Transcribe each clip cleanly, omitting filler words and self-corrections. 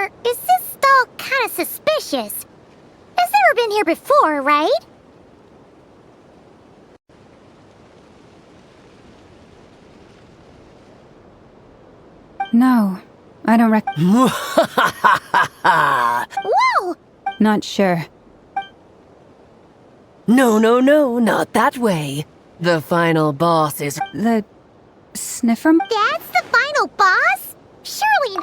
Commander, is this stall kinda suspicious? It's never been here before, right? No, I don't Whoa! Not sure. No, not that way. The final boss is... The... sniffer? That's the final boss? Surely...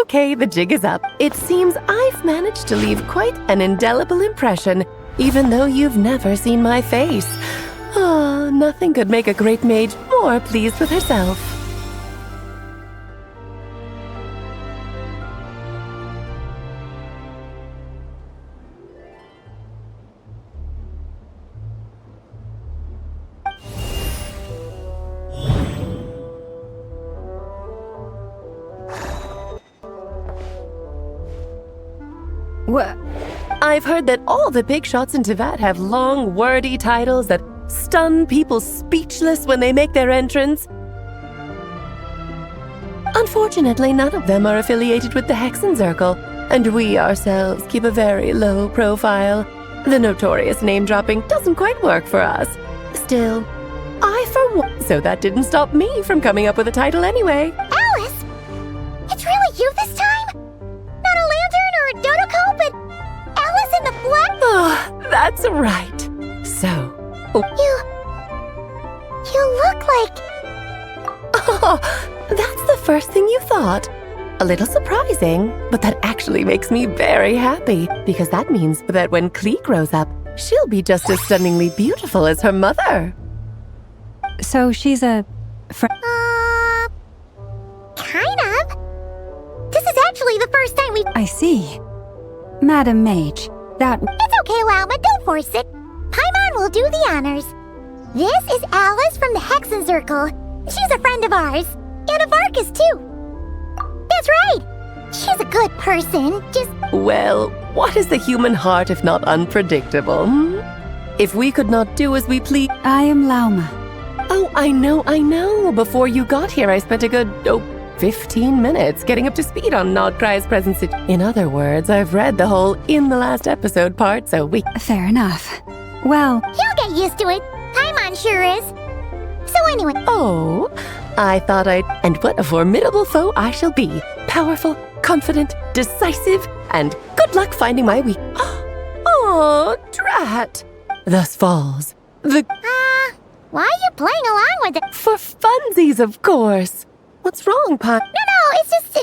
Okay, the jig is up. It seems I've managed to leave quite an indelible impression, even though you've never seen my face. Nothing could make a great mage more pleased with herself. What? I've heard that all the big shots in Teyvat have long, wordy titles that stun people speechless when they make their entrance. Unfortunately, none of them are affiliated with the Hexenzirkel, and we ourselves keep a very low profile. The notorious name-dropping doesn't quite work for us. Still, I for one... So that didn't stop me from coming up with a title anyway. Alice? It's really you this time? Not a lantern or a Dodoko, but Alice in the flesh? Oh, that's right. So... You look like... Oh, that's the first thing you thought. A little surprising, but that actually makes me very happy, because that means that when Klee grows up, she'll be just as stunningly beautiful as her mother. So she's a... kind of. This is actually the first time we... I see. Madam Mage, that... It's okay, Lauma, don't force it. Paimon will do the honors. This is Alice from the Hexenzirkel. She's a friend of ours. And of Arcus, too. That's right. She's a good person, just... Well, what is the human heart if not unpredictable? If we could not do as we please... I am Lauma. Oh, I know. Before you got here, I spent a good, 15 minutes getting up to speed on Nodkrai's presence. In other words, I've read the whole in the last episode part, so we... Fair enough. Well... He'll get used to it. Paimon sure is. So anyway... Oh, I thought I'd... And what a formidable foe I shall be. Powerful, confident, decisive, and good luck finding my weak... Oh, drat. Thus falls the... Why are you playing along with it? For funsies, of course. What's wrong, Pi? No, it's just...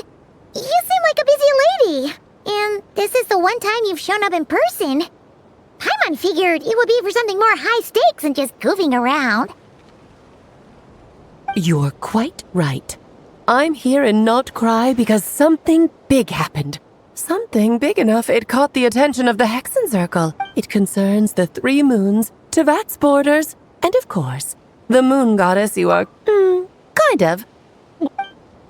You seem like a busy lady. And this is the one time you've shown up in person. Paimon figured it would be for something more high stakes than just goofing around. You're quite right. I'm here in Nodkrai because something big happened. Something big enough it caught the attention of the Hexenzirkel. It concerns the 3 moons, Teyvat's borders, and of course, the moon goddess you are, kind of.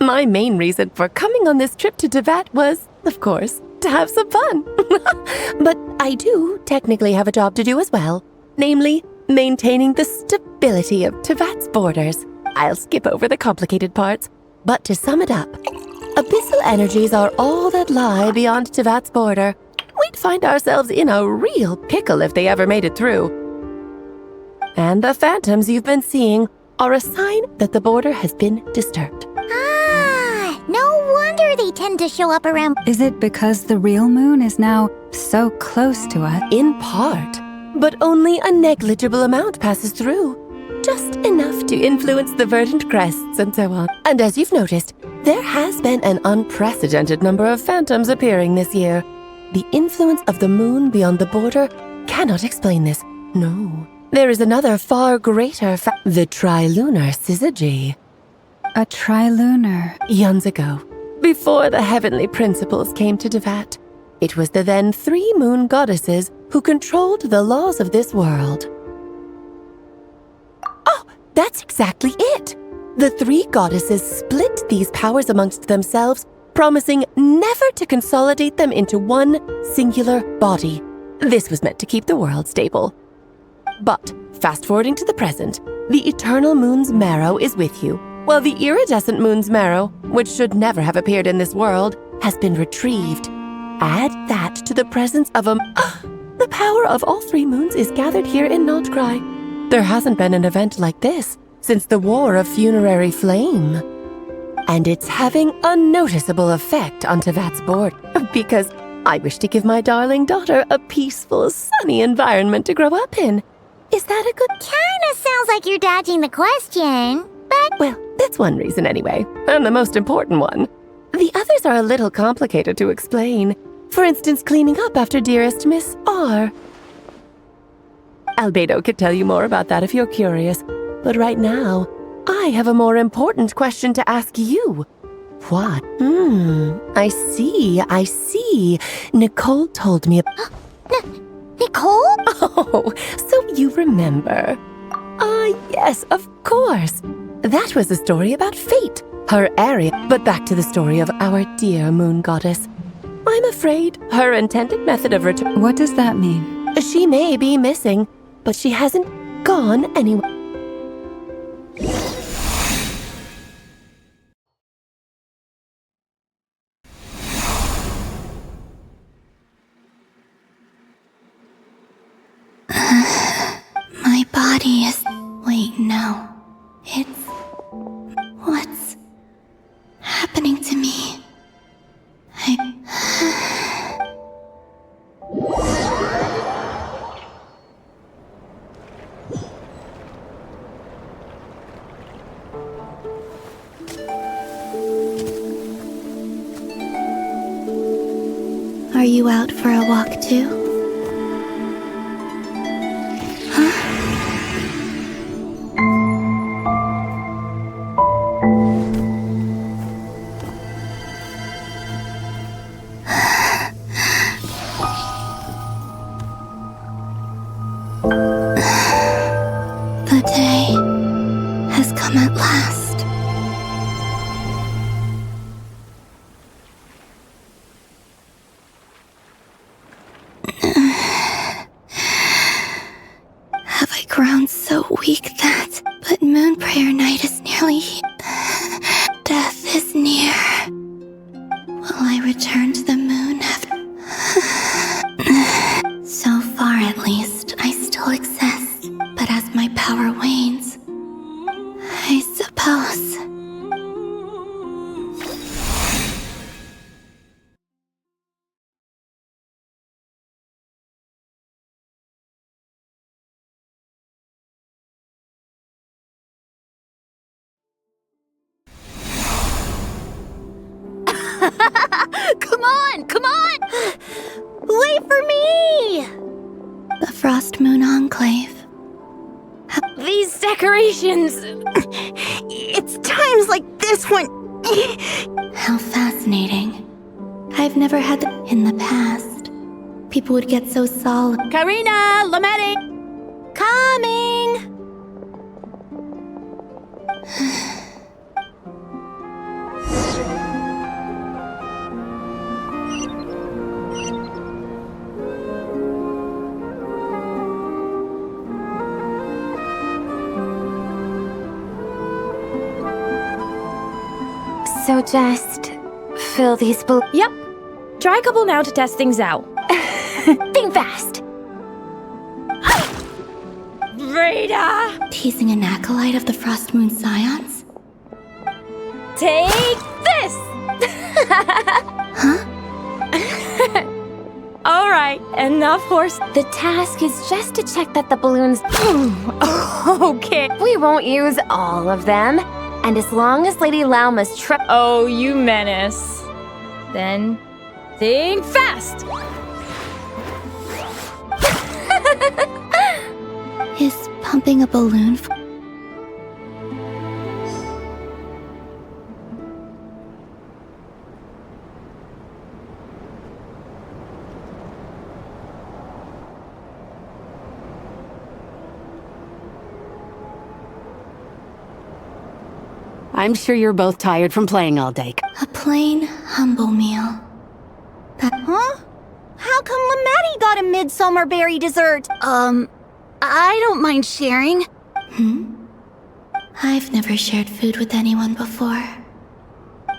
My main reason for coming on this trip to Teyvat was, of course, to have some fun. But I do technically have a job to do as well, namely, maintaining the stability of Teyvat's borders. I'll skip over the complicated parts, but to sum it up, abyssal energies are all that lie beyond Teyvat's border. We'd find ourselves in a real pickle if they ever made it through. And the phantoms you've been seeing are a sign that the border has been disturbed. No wonder they tend to show up around... Is it because the real moon is now so close to us? In part, but only a negligible amount passes through. Just enough to influence the verdant crests and so on. And as you've noticed, there has been an unprecedented number of phantoms appearing this year. The influence of the moon beyond the border cannot explain this. No. There is another far greater the trilunar syzygy. A trilunar. Eons ago, before the heavenly principles came to Teyvat, it was the then 3 moon goddesses who controlled the laws of this world. Oh, that's exactly it! The 3 goddesses split these powers amongst themselves, promising never to consolidate them into one singular body. This was meant to keep the world stable. But, fast-forwarding to the present, the eternal moon's marrow is with you, Well, the iridescent moon's marrow, which should never have appeared in this world, has been retrieved. Add that to the presence of the power of all 3 moons is gathered here in Nodkrai. There hasn't been an event like this since the War of Funerary Flame. And it's having a noticeable effect on Tevat's board, because I wish to give my darling daughter a peaceful, sunny environment to grow up in. Is that a good... Kinda sounds like you're dodging the question, but... Well, that's one reason anyway, and the most important one. The others are a little complicated to explain. For instance, cleaning up after dearest Miss R. Albedo could tell you more about that if you're curious, but right now, I have a more important question to ask you. What? I see. Nicole told me... Nicole? Oh, so you remember. Yes, of course. That was the story about fate, her area. But back to the story of our dear moon goddess. I'm afraid her intended method of return... What does that mean? She may be missing, but she hasn't gone anywhere. My body is... Wait, no. It's... What's... happening to me? Are you out for a walk too? The day has come at last. Have I grown so weak that... But moon prayer night is nearly... Death is near. Will I return to the moon after... So far at least, I still exist. But as my power wanes, I suppose... Come on! Wait for me! The Frost Moon Enclave. These decorations... It's times like this when... How fascinating. I've never had that in the past. People would get so solemn. Karina! Lametti! Coming! So just fill these Yep. Try a couple now to test things out. Think fast. Rita! Teasing an acolyte of the Frost Moon Scions? Take this! Huh? Alright, enough horse. The task is just to check that the balloons... Okay. We won't use all of them. And as long as Lady Lauma's trip... Oh, you menace. Then, think fast! Is pumping a balloon I'm sure you're both tired from playing all day. a plain, humble meal? Huh? How come Lametti got a midsummer berry dessert? I don't mind sharing. I've never shared food with anyone before.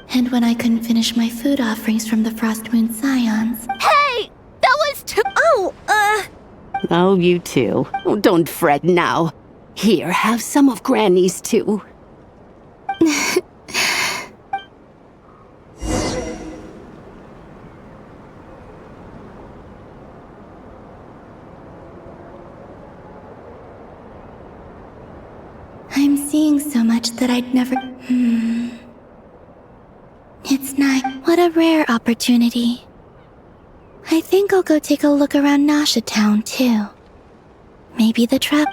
And when I couldn't finish my food offerings from the Frost Moon Scions... Hey! That was too. Oh, you too. Oh, don't fret now. Here, have some of Granny's too. I'm seeing so much that I'd never... It's not... What a rare opportunity. I think I'll go take a look around Nasha Town, too. Maybe the trap...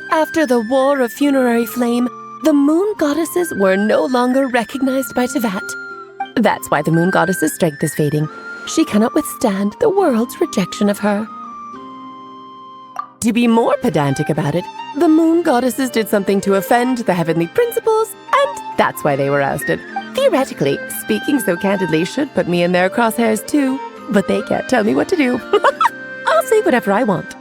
After the War of Funerary Flame, the Moon Goddesses were no longer recognized by Teyvat. That's why the Moon Goddess's strength is fading. She cannot withstand the world's rejection of her. To be more pedantic about it, the Moon Goddesses did something to offend the heavenly principles, and that's why they were ousted. Theoretically, speaking so candidly should put me in their crosshairs too, but they can't tell me what to do. I'll say whatever I want.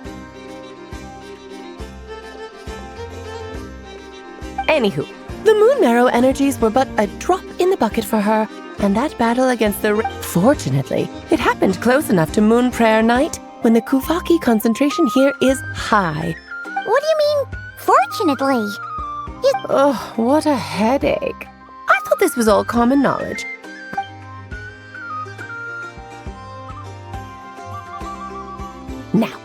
Anywho, the Moon Marrow energies were but a drop in the bucket for her, and that battle against the... Fortunately, it happened close enough to Moon Prayer Night when the Kuvaki concentration here is high. What do you mean, fortunately? Oh, what a headache. I thought this was all common knowledge. Now,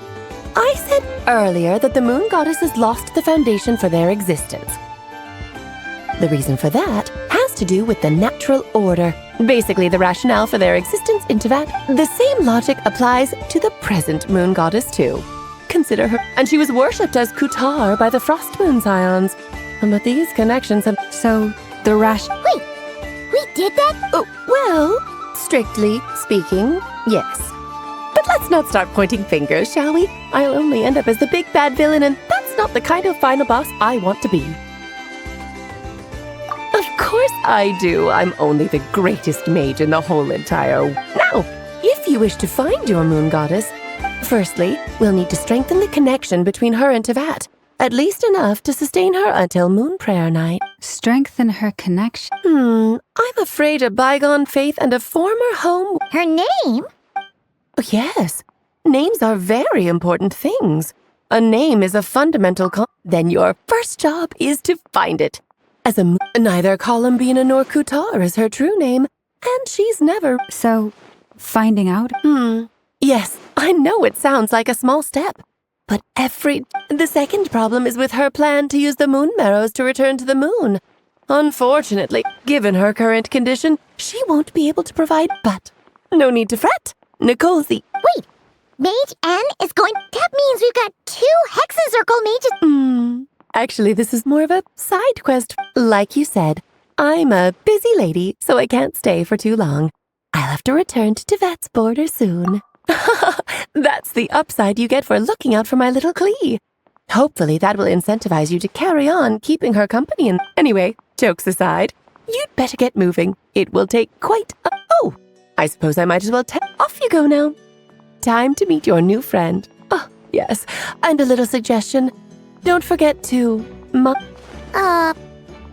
I said earlier that the Moon Goddesses lost the foundation for their existence. The reason for that has to do with the natural order, basically the rationale for their existence in Teyvat. The same logic applies to the present Moon Goddess too. Consider her, and she was worshipped as Kutar by the Frost Moon Scions. But these connections have... So, the Wait, we did that? Oh, well, strictly speaking, yes. But let's not start pointing fingers, shall we? I'll only end up as the big bad villain, and that's not the kind of final boss I want to be. Of course I do. I'm only the greatest mage in the whole entire... Now, if you wish to find your Moon Goddess, firstly, we'll need to strengthen the connection between her and Teyvat. At least enough to sustain her until Moon Prayer Night. strengthen her connection. I'm afraid a bygone faith and a former home... Her name? Yes, names are very important things. A name is a fundamental Then your first job is to find it. As a neither Columbina nor Kutar is her true name, and she's never... So, finding out? Yes, I know it sounds like a small step. But the second problem is with her plan to use the moon marrows to return to the moon. Unfortunately, given her current condition, she won't be able to provide, but no need to fret. Nicole's the... Wait, Mage N is going... That means we've got 2 Hexencircle mages... Actually, this is more of a side quest. Like you said, I'm a busy lady, so I can't stay for too long. I'll have to return to Teyvat's border soon. That's the upside you get for looking out for my little Klee. Hopefully that will incentivize you to carry on keeping her company. And anyway, jokes aside, you'd better get moving. It will take quite a... Oh, I suppose I might as well off you go now. Time to meet your new friend. Oh, yes, and a little suggestion. Don't forget to...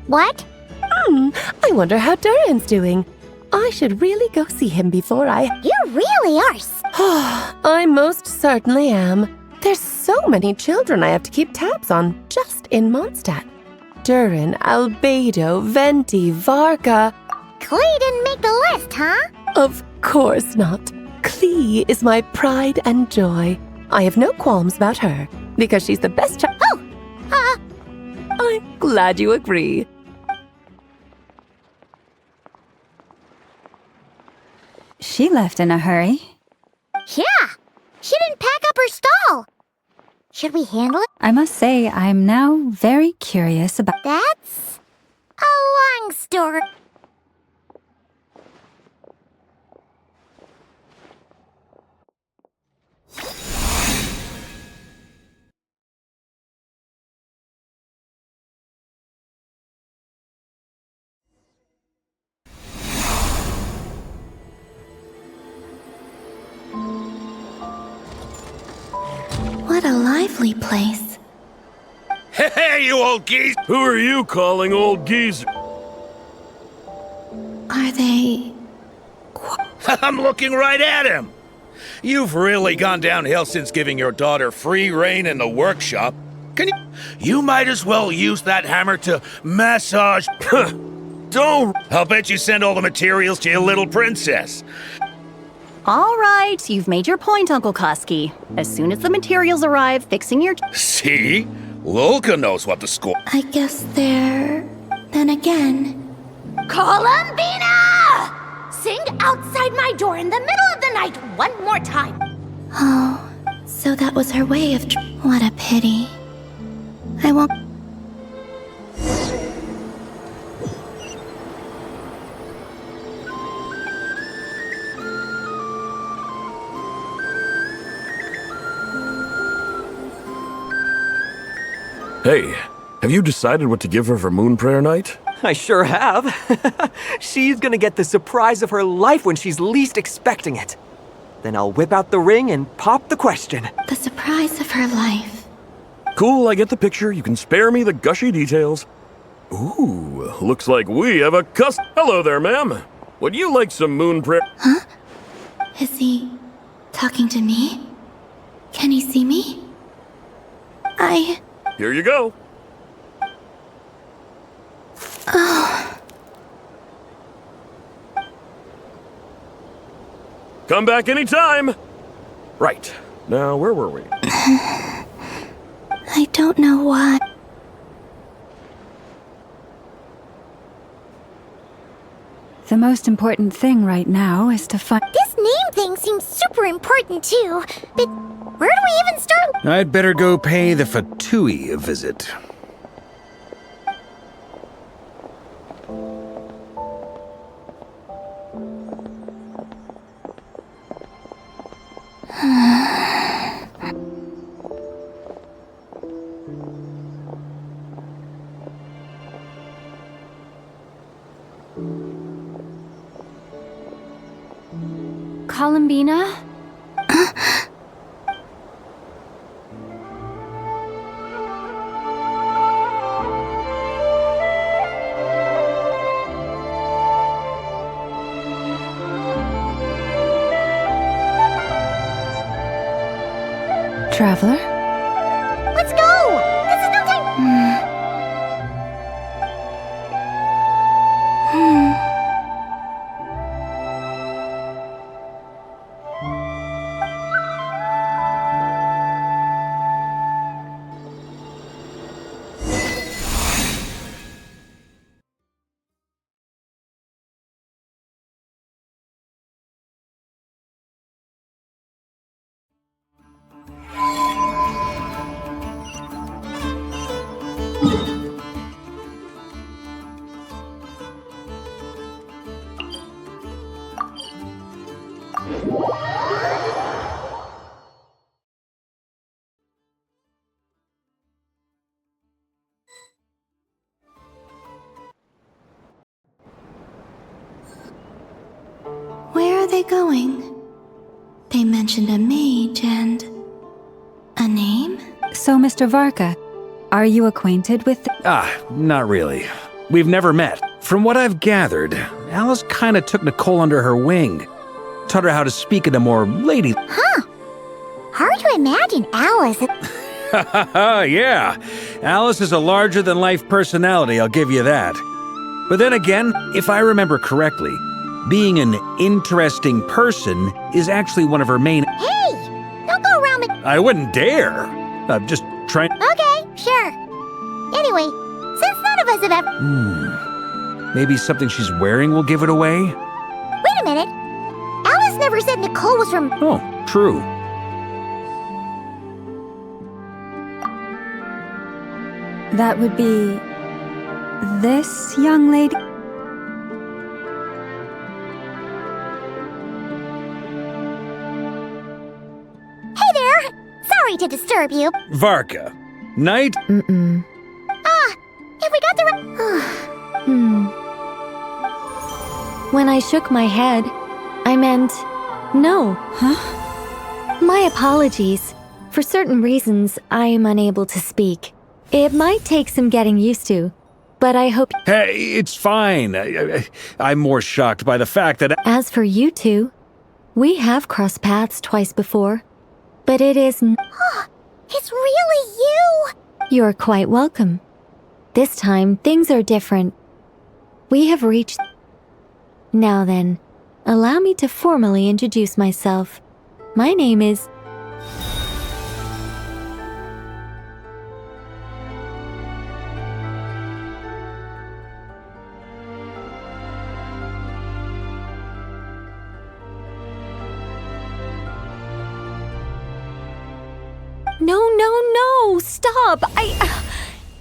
What? I wonder how Durin's doing. I should really go see him before I... You really are... I most certainly am. There's so many children I have to keep tabs on just in Mondstadt. Durin, Albedo, Venti, Varka... Klee didn't make the list, huh? Of course not. Klee is my pride and joy. I have no qualms about her, because she's the best I'm glad you agree. She left in a hurry. Yeah, she didn't pack up her stall. Should we handle it? I must say, I'm now very curious about... That's a long story. What a lively place. Hey, you old geese! Who are you calling old geezer? Are they... I'm looking right at him. You've really gone downhill since giving your daughter free reign in the workshop. Can you... You might as well use that hammer to massage... Don't... I'll bet you send all the materials to your little princess. All right, you've made your point, Uncle Koski. As soon as the materials arrive, fixing your... See? Lolka knows what the score... I guess they're... Then again... Columbina! Sing outside my door in the middle of the night one more time. Oh, so that was her way of... What a pity. I won't... Hey, have you decided what to give her for Moon Prayer Night? I sure have. She's gonna get the surprise of her life when she's least expecting it. Then I'll whip out the ring and pop the question. The surprise of her life. Cool, I get the picture. You can spare me the gushy details. Ooh, looks like we have a Hello there, ma'am. Would you like some Moon Prayer? Huh? Is he... talking to me? Can he see me? Here you go. Oh... Come back anytime. Right. Now, where were we? I don't know why. The most important thing right now is to find... This name thing seems super important too. But where do we even start? I'd better go pay the Fatui a visit. Columbina? Traveler? Let's go! This is no time. Where are they going? They mentioned a mage and... a name? So, Mr. Varka, are you acquainted with Not really. We've never met. From what I've gathered, Alice kinda took Nicole under her wing. Taught her how to speak in a more lady... Huh. Hard to imagine Alice. Yeah. Alice is a larger-than-life personality, I'll give you that. But then again, if I remember correctly, being an interesting person is actually one of her main... Hey! Don't go around the... I wouldn't dare. I'm just trying... Okay, sure. Anyway, since none of us have ever... Maybe something she's wearing will give it away? Wait a minute. Alice never said Nicole was from... Oh, true. That would be... this young lady? Hey there! Sorry to disturb you. Varka. Knight? If we got the When I shook my head, I meant no. Huh? My apologies. For certain reasons, I am unable to speak. It might take some getting used to, but I hope. Hey, it's fine. I'm more shocked by the fact that. As for you two, we have crossed paths twice before, but it is. It's really you! You're quite welcome. This time, things are different. We have reached. Now then, allow me to formally introduce myself. My name is. No, stop!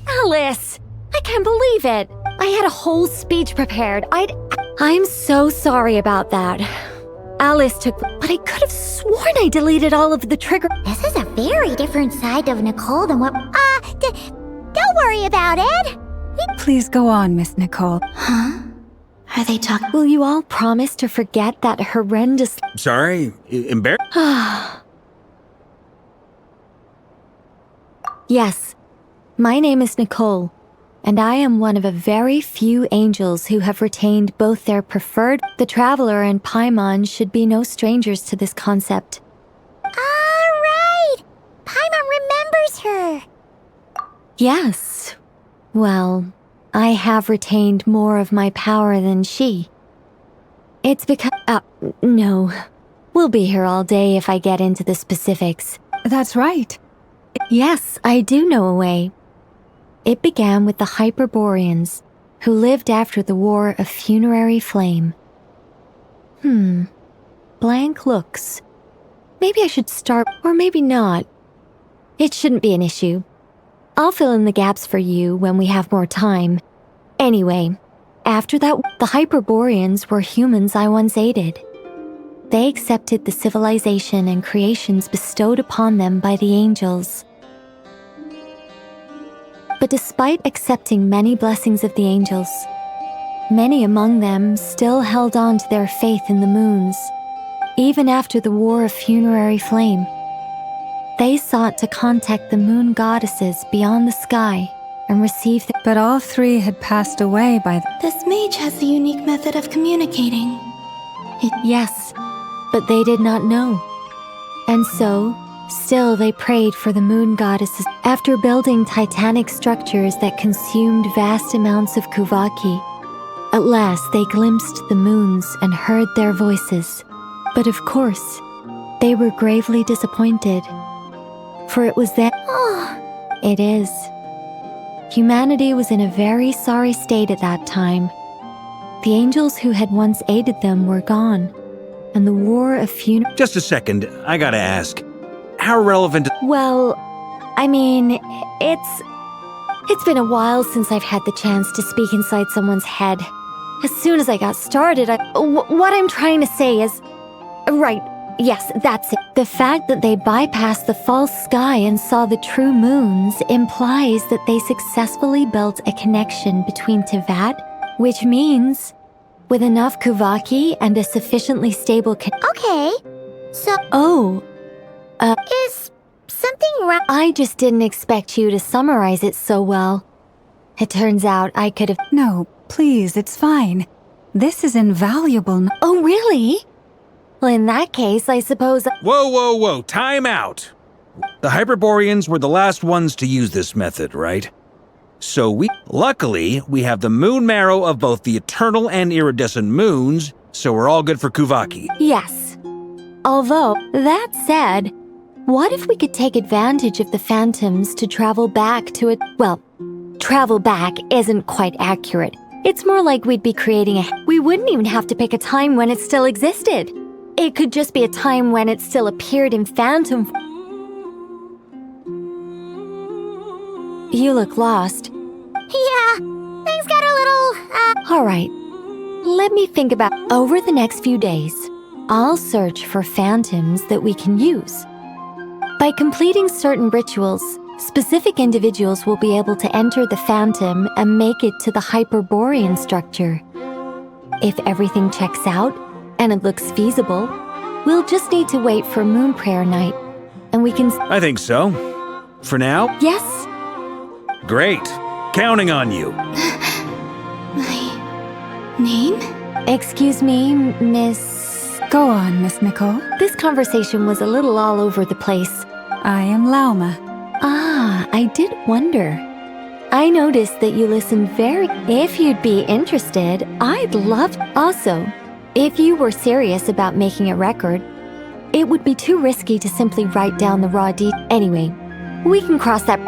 Alice! I can't believe it! I had a whole speech prepared. I'm so sorry about that. Alice took. But I could have sworn I deleted all of the trigger. This is a very different side of Nicole than what. Don't worry about it! Please go on, Miss Nicole. Huh? Are they talking? Will you all promise to forget that horrendous. Sorry? Embarrassed? Yes, my name is Nicole, and I am one of a very few angels who have retained both their preferred. The Traveler and Paimon should be no strangers to this concept. Alright! Paimon remembers her! Yes. Well, I have retained more of my power than she. It's because. No. We'll be here all day if I get into the specifics. That's right. Yes, I do know a way. It began with the Hyperboreans, who lived after the War of Funerary Flame. Blank looks. Maybe I should start, or maybe not. It shouldn't be an issue. I'll fill in the gaps for you when we have more time. Anyway, after that, the Hyperboreans were humans I once aided. They accepted the civilization and creations bestowed upon them by the angels. But despite accepting many blessings of the angels, many among them still held on to their faith in the moons, even after the War of Funerary Flame. They sought to contact the moon goddesses beyond the sky and receive But all three had passed away by This mage has a unique method of communicating. Yes, but they did not know. And so, still they prayed for the moon goddesses. After building titanic structures that consumed vast amounts of Kuvaki, at last they glimpsed the moons and heard their voices. But of course, they were gravely disappointed. For it was then. It is. Humanity was in a very sorry state at that time. The angels who had once aided them were gone, and the War of Funerary. Just a second, I gotta ask. How relevant? Well, I mean, it's been a while since I've had the chance to speak inside someone's head. As soon as I got started, what I'm trying to say is... Right, yes, that's it. The fact that they bypassed the false sky and saw the true moons implies that they successfully built a connection between Tevat, which means, with enough Kuvaki and a sufficiently stable Okay, so... Is something wrong? I just didn't expect you to summarize it so well. It turns out I could have... No, please, it's fine. This is invaluable. Oh, really? Well, in that case, I suppose... Whoa, time out! The Hyperboreans were the last ones to use this method, right? So luckily, we have the moon marrow of both the eternal and iridescent moons, so we're all good for Kuvaki. Yes. Although, that said, what if we could take advantage of the phantoms to travel back to it? Well, travel back isn't quite accurate. It's more like we'd be creating we wouldn't even have to pick a time when it still existed. It could just be a time when it still appeared in phantom. You look lost. Yeah, things got a little, All right. Let me think about... Over the next few days, I'll search for phantoms that we can use. By completing certain rituals, specific individuals will be able to enter the phantom and make it to the Hyperborean structure. If everything checks out, and it looks feasible, we'll just need to wait for Moon Prayer Night. and we can... I think so. For now? Yes? Great. Counting on you. My name? Excuse me, Miss... Go on, Miss Nicole. This conversation was a little all over the place. I am Lauma. Ah, I did wonder. I noticed that you listened very... If you'd be interested, I'd love... Also, if you were serious about making a record, it would be too risky to simply write down the raw details. Anyway, we can cross that...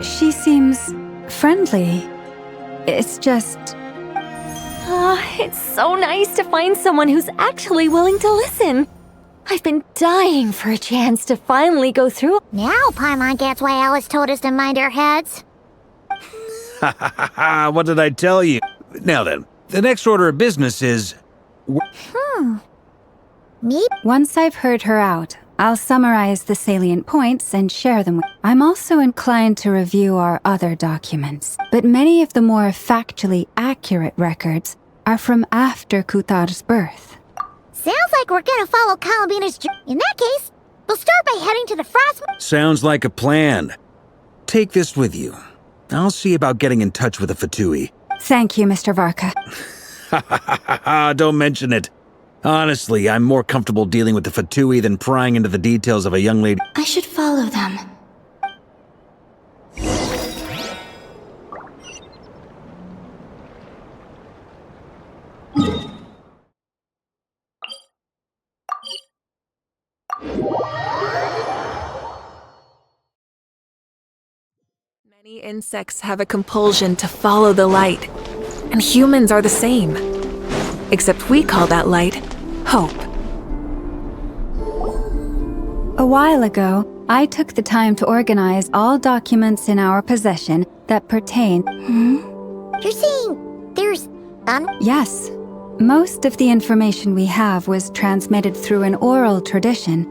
She seems friendly. It's just... It's so nice to find someone who's actually willing to listen. I've been dying for a chance to finally go through... Now Paimon gets why Alice told us to mind our heads. Ha ha ha ha, what did I tell you? Now then, the next order of business is... Me? Once I've heard her out, I'll summarize the salient points and share them with... I'm also inclined to review our other documents, but many of the more factually accurate records are from after Kutar's birth. Sounds like we're gonna follow Columbina's journey. In that case, we'll start by heading to the Frost... Sounds like a plan. Take this with you. I'll see about getting in touch with the Fatui. Thank you, Mr. Varka. Ha ha ha ha, don't mention it. Honestly, I'm more comfortable dealing with the Fatui than prying into the details of a young lady. I should follow them. Many insects have a compulsion to follow the light, and humans are the same. Except we call that light hope. A while ago, I took the time to organize all documents in our possession that pertain... You're saying there's... Yes. Most of the information we have was transmitted through an oral tradition.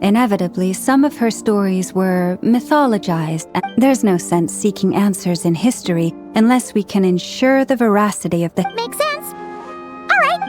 Inevitably, some of her stories were mythologized. There's no sense seeking answers in history unless we can ensure the veracity of the... Makes sense. All right.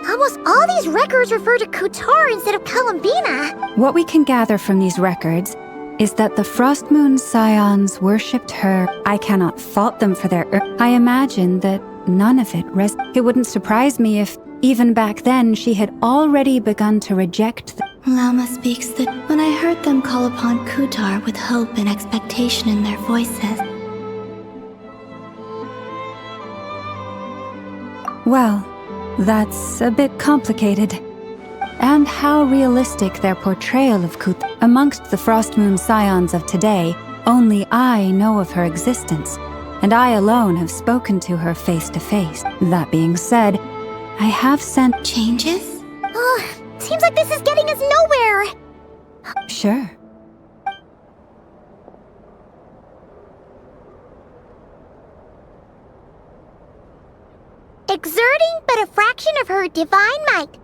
Almost all these records refer to Kutar instead of Columbina. What we can gather from these records is that the Frost Moon Scions worshipped her. I cannot fault them for their... I imagine that none of it It wouldn't surprise me if, even back then, she had already begun to reject the... Lauma speaks that when I heard them call upon Kutar with hope and expectation in their voices. Well, that's a bit complicated. And how realistic their portrayal of Kutar. Amongst the Frost Moon Scions of today, only I know of her existence, and I alone have spoken to her face to face. That being said, I have sent... Changes? Seems like this is getting us nowhere. Sure. Exerting but a fraction of her divine might,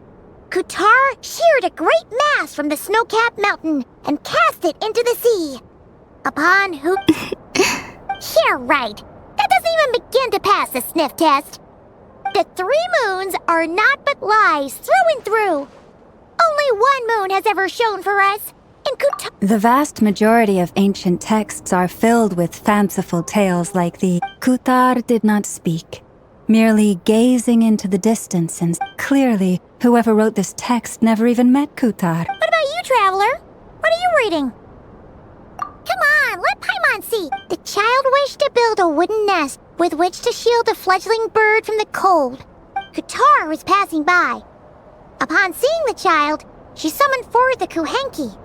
Kutar sheared a great mass from the snow-capped mountain and cast it into the sea. Upon who... Yeah, right. That doesn't even begin to pass the sniff test. The 3 moons are not but lies through and through. Only one moon has ever shone for us, and Kutar... The vast majority of ancient texts are filled with fanciful tales like the Kutar did not speak, merely gazing into the distance, and clearly, whoever wrote this text never even met Kutar. What about you, Traveler? What are you reading? Come on, let Paimon see. The child wished to build a wooden nest with which to shield a fledgling bird from the cold. Kutar was passing by. Upon seeing the child, she summoned forth the Kuhenki.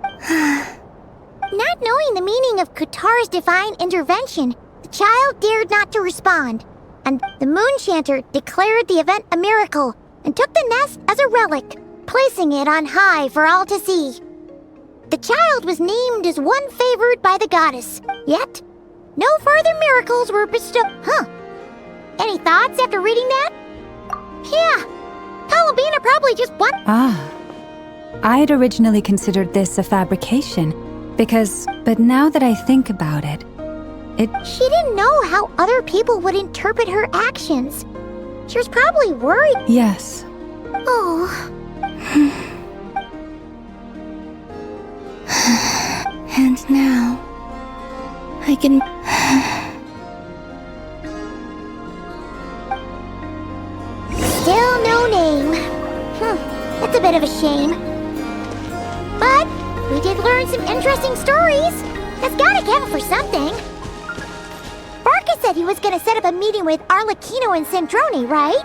Not knowing the meaning of Kutar's divine intervention, the child dared not to respond, and the moon chanter declared the event a miracle and took the nest as a relic, placing it on high for all to see. The child was named as one favored by the goddess, yet no further miracles were bestowed. Any thoughts after reading that? Yeah, Columbina probably just won. I'd originally considered this a fabrication, but now that I think about it, She didn't know how other people would interpret her actions. She was probably worried. Yes. Oh. And now, I can... Still no name. That's a bit of a shame. But we did learn some interesting stories. That's gotta count for something. Barca said he was gonna set up a meeting with Arlecchino and Sandrone, right?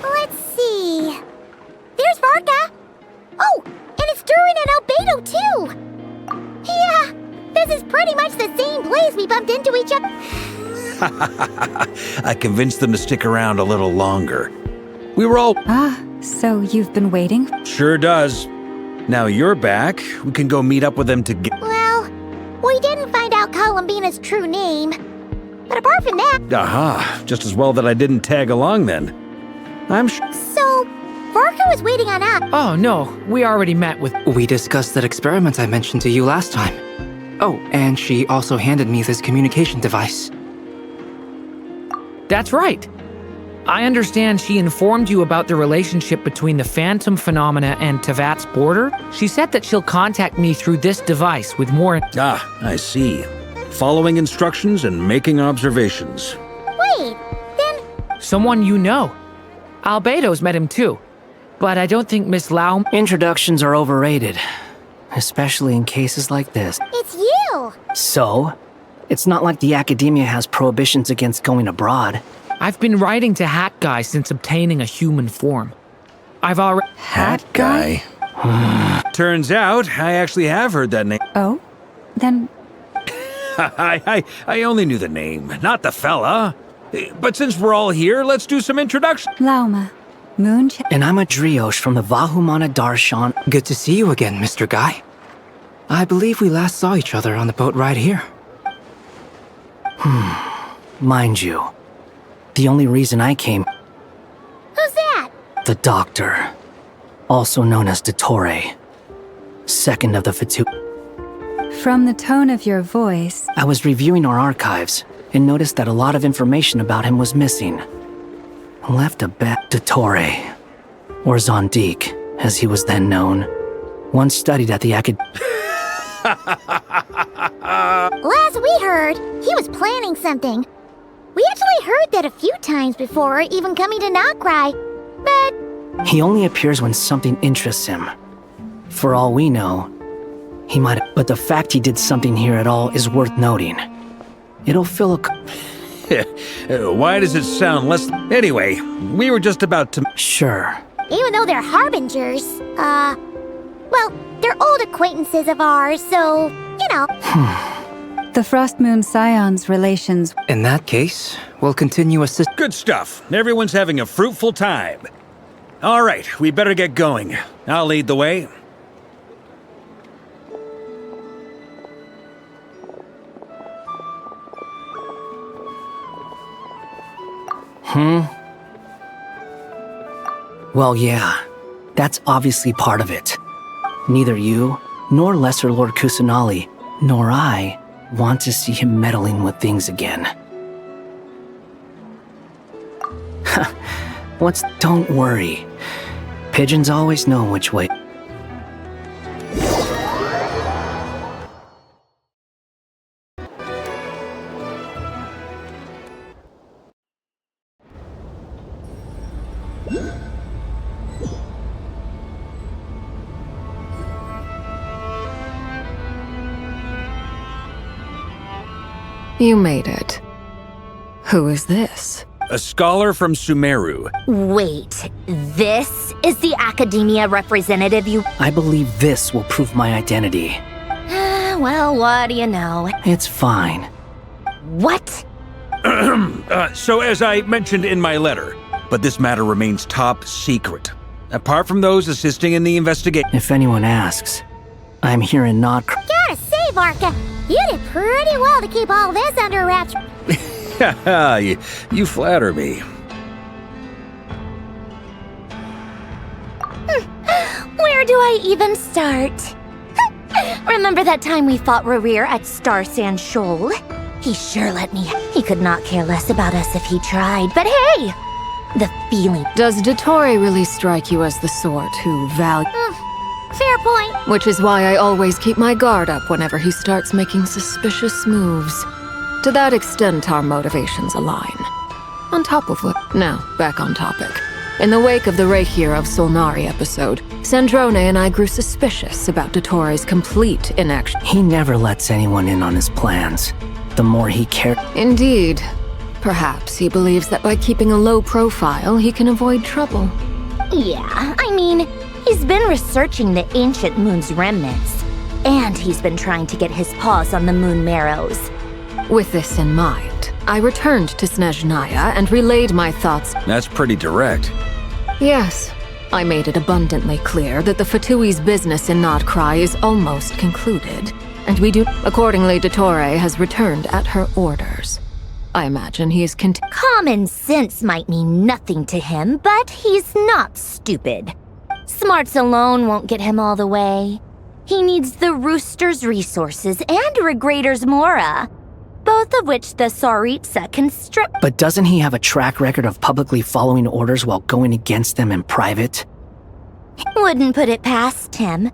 Let's see. There's Varka. Oh, and it's Durin and Albedo too. Yeah, this is pretty much the same place we bumped into each other. I convinced them to stick around a little longer. We were all... So you've been waiting? Sure does. Now you're back. We can go meet up with them to get... Well, we didn't find out Columbina's true name. But apart from that... Aha, just as well that I didn't tag along then. I'm sure... So, Varka was waiting on us. Oh, no, we already met with... We discussed that experiment I mentioned to you last time. Oh, and she also handed me this communication device. That's right. I understand she informed you about the relationship between the phantom phenomena and Tevat's border. She said that she'll contact me through this device with more... I see. Following instructions and making observations. Wait, then... Someone you know. Albedo's met him too. But I don't think Miss Lau... Introductions are overrated. Especially in cases like this. It's you! So? It's not like the academia has prohibitions against going abroad. I've been writing to Hat Guy since obtaining a human form. I've already... Hat Guy? Turns out, I actually have heard that name. Oh? Then... I only knew the name, not the fella. But since we're all here, let's do some introductions. Lauma. Moon... And I'm a Drioche from the Vahumana Darshan. Good to see you again, Mr. Guy. I believe we last saw each other on the boat right here. Mind you, the only reason I came... Who's that? The Doctor. Also known as Dottore. Second of the Fatu... From the tone of your voice... I was reviewing our archives and noticed that a lot of information about him was missing. Left a bet. Dottore, or Zondique, as he was then known, once studied at the acad... Last we heard, he was planning something. We actually heard that a few times before, even coming to Nodkrai, but... He only appears when something interests him. For all we know, he might have... But the fact he did something here at all is worth noting. It'll fill a... Why does it sound less... Anyway, we were just about to... Sure. Even though they're harbingers, well, they're old acquaintances of ours, so, you know. The Frost Moon Scion's relations... In that case, we'll continue assist... Good stuff. Everyone's having a fruitful time. All right, we better get going. I'll lead the way. Well, yeah. That's obviously part of it. Neither you, nor Lesser Lord Kusanali, nor I want to see him meddling with things again. Don't worry. Pigeons always know which way... You made it. Who is this? a scholar from Sumeru. Wait, this is the academia representative you... I believe this will prove my identity. Well, what do you know? It's fine. What? So as I mentioned in my letter, but this matter remains top secret. Apart from those assisting in the investigation. If anyone asks, I'm here in Nodkrai. Gotta say, Varka, you did pretty well to keep all this under wraps. you flatter me. Where do I even start? Remember that time we fought Rerir at Star Sand Shoal? He sure let me. He could not care less about us if he tried, but hey! The feeling. Does Dottore really strike you as the sort who value... Fair point. Which is why I always keep my guard up whenever he starts making suspicious moves. To that extent, our motivations align. On top of what... Now, back on topic. In the wake of the Reikir of Solnari episode, Sandrone and I grew suspicious about Dottore's complete inaction. He never lets anyone in on his plans. The more he cares... Indeed. Perhaps he believes that by keeping a low profile, he can avoid trouble. Yeah, I mean, he's been researching the ancient moon's remnants. And he's been trying to get his paws on the moon marrows. With this in mind, I returned to Snezhnaya and relayed my thoughts. That's pretty direct. Yes. I made it abundantly clear that the Fatui's business in Nodkrai is almost concluded. And we do... Accordingly, Dottore has returned at her orders. I imagine he is Common sense might mean nothing to him, but he's not stupid. Smarts alone won't get him all the way. He needs the Rooster's resources and Regrator's Mora, both of which the Tsaritsa can strip. But doesn't he have a track record of publicly following orders while going against them in private? Wouldn't put it past him.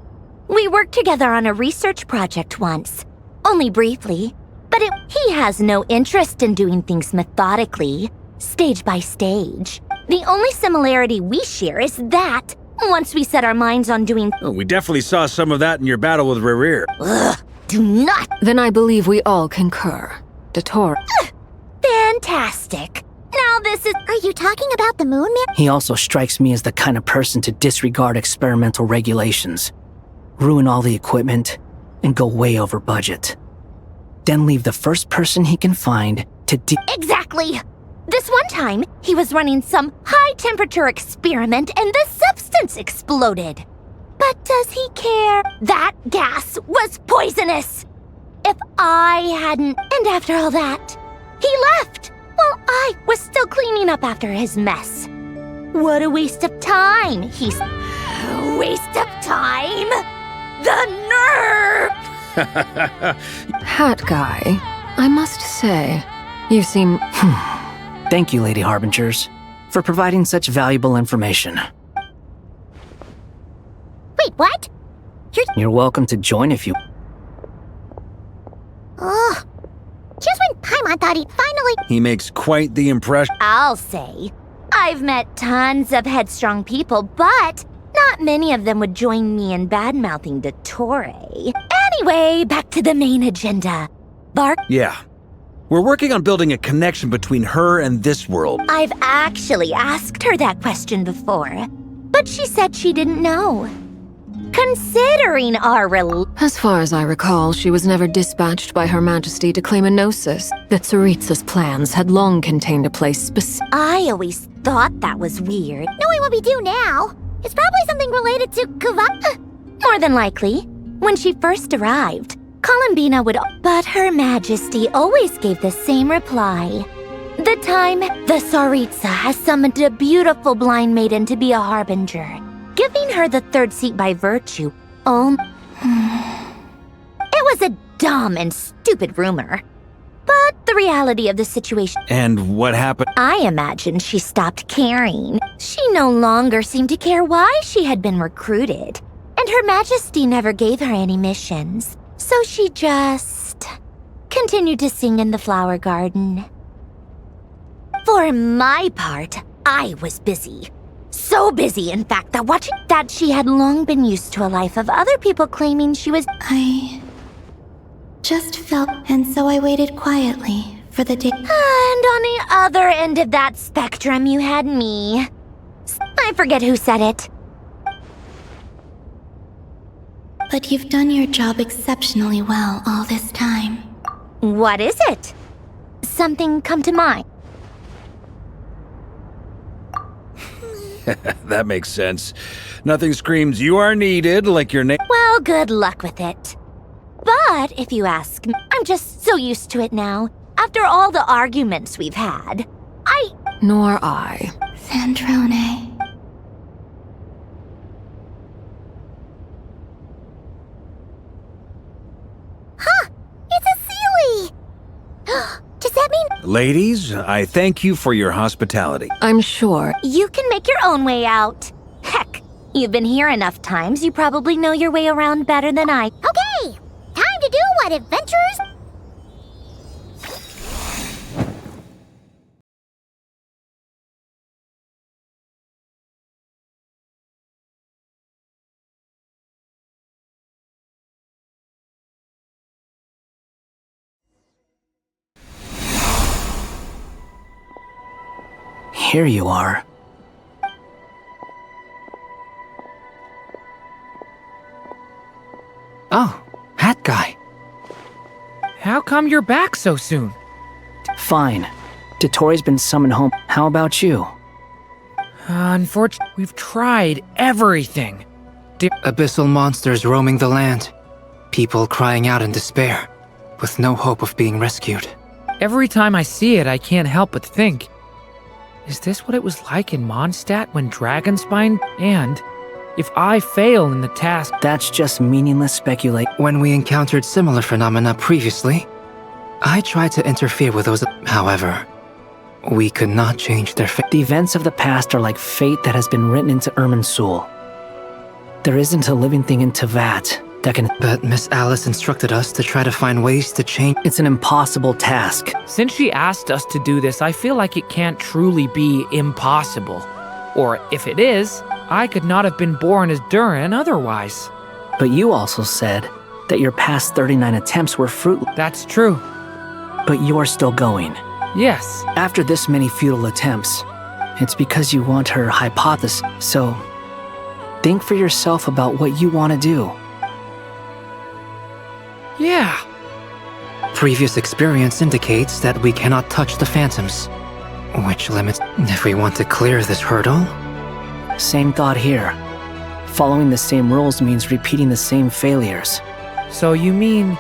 We worked together on a research project once. Only briefly. But he has no interest in doing things methodically, stage by stage. The only similarity we share is that, once we set our minds on doing... Oh, we definitely saw some of that in your battle with Rerir. Ugh, do not... Then I believe we all concur. Dottore. Fantastic. Now this is... Are you talking about the moon man? He also strikes me as the kind of person to disregard experimental regulations, ruin all the equipment, and go way over budget. Then leave the first person he can find to Exactly! This one time, he was running some high-temperature experiment and the substance exploded. But does he care? That gas was poisonous! If I hadn't... And after all that, he left while I was still cleaning up after his mess. What a waste of time! He's... Waste of time? The nerve! Hat guy, I must say, you seem... Thank you, Lady Harbingers, for providing such valuable information. Wait, what? You're welcome to join if you... Ugh. Just when Paimon thought he'd finally... He makes quite the impression. I'll say. I've met tons of headstrong people, but not many of them would join me in bad-mouthing Dottore. Anyway, back to the main agenda. Yeah. We're working on building a connection between her and this world. I've actually asked her that question before, but she said she didn't know. Considering our As far as I recall, she was never dispatched by Her Majesty to claim a gnosis. That Tsaritsa's plans had long contained a place specific. I always thought that was weird. Knowing what we do now, it's probably something related to More than likely. When she first arrived, Columbina would... But Her Majesty always gave the same reply. The time the Tsaritsa has summoned a beautiful blind maiden to be a harbinger, giving her the third seat by virtue. It was a dumb and stupid rumor. But the reality of the situation... And what happened? I imagine she stopped caring. She no longer seemed to care why she had been recruited. And Her Majesty never gave her any missions. So she just... continued to sing in the flower garden. For my part, I was busy. So busy, in fact, that watching that she had long been used to a life of other people claiming she was... I just felt, and so I waited quietly for the day. And on the other end of that spectrum, you had me. I forget who said it. But you've done your job exceptionally well all this time. What is it? Something come to mind? That makes sense. Nothing screams you are needed like your name. Well, good luck with it. But if you ask me, I'm just so used to it now. After all the arguments we've had, Nor I. Sandrone. Huh! It's a Sealy! Does that mean Ladies, I thank you for your hospitality. I'm sure. you can make your own way out? Heck, you've been here enough times, you probably know your way around better than I. Okay! Time to do what adventures... Here you are. Oh, hat guy. How come you're back so soon? Fine. Dotori's been summoned home. How about you? Unfortunately, we've tried everything. Abyssal monsters roaming the land. People crying out in despair, with no hope of being rescued. Every time I see it, I can't help but think, is this what it was like in Mondstadt when Dragonspine? And if I fail in the task... That's just meaningless speculation. When we encountered similar phenomena previously, I tried to interfere with those. However, we could not change their fate. The events of the past are like fate that has been written into Irminsul. There isn't a living thing in Tevat that can... But Miss Alice instructed us to try to find ways to change... It's an impossible task. Since she asked us to do this, I feel like it can't truly be impossible. Or if it is, I could not have been born as Durin otherwise. But you also said that your past 39 attempts were fruitless. That's true. But you're still going. Yes. After this many futile attempts, it's because you want her hypothesis. So, think for yourself about what you want to do. Yeah. Previous experience indicates that we cannot touch the phantoms, which limits if we want to clear this hurdle. Same thought here. Following the same rules means repeating the same failures. So you mean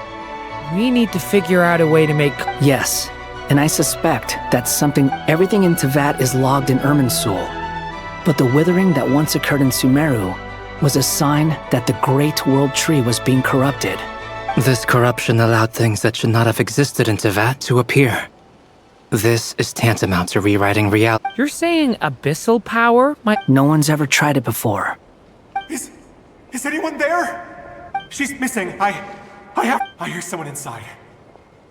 we need to figure out a way to make... Yes, and I suspect that's something. Everything in Tevat is logged in Irminsul. But the withering that once occurred in Sumeru was a sign that the Great World Tree was being corrupted. This corruption allowed things that should not have existed in Tevat to appear. This is tantamount to rewriting reality. You're saying abyssal power might... No one's ever tried it before. Is anyone there? She's missing. I hear someone inside.